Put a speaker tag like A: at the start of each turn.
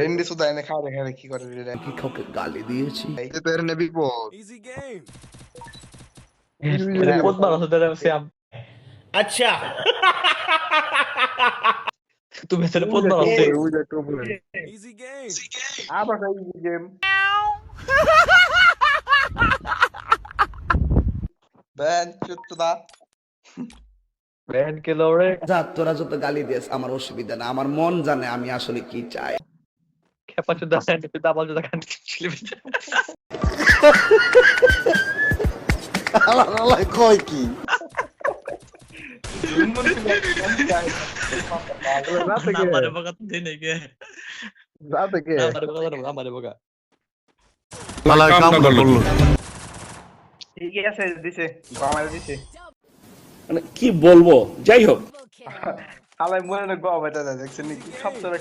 A: এন্ডি সুদা এনে খাওয়া দেখে কি করে রে
B: কি কাউকে গালি দিয়েছি?
A: এই তো এর নে বিপদ
C: Easy game.
D: Report malah saudara siap.
B: আচ্ছা
D: Itu biasa report malah sih.
A: ওই যে টপরে
C: Easy game.
A: আবার এই গেম ব্যান চুতদা
D: Band ke lore.
B: যা, তোরা যত গালি দিয়েছ আমার অসুবিধা না, আমার মন জানে আমি আসলে কি চাই।
D: Siapa sudah saya itu double sudah kan.
B: আল্লাহ কয় কি?
D: Nama ada banget ini ke.
A: রাতে কে
D: Nama ada banget.
E: মালা কাম করলো
A: ঠিক আছে দিছে আমার দিছে
B: মানে কি বলবো, যাই হোক
A: হালাই মনে না গো বেটা দেখছেন কি খাপছর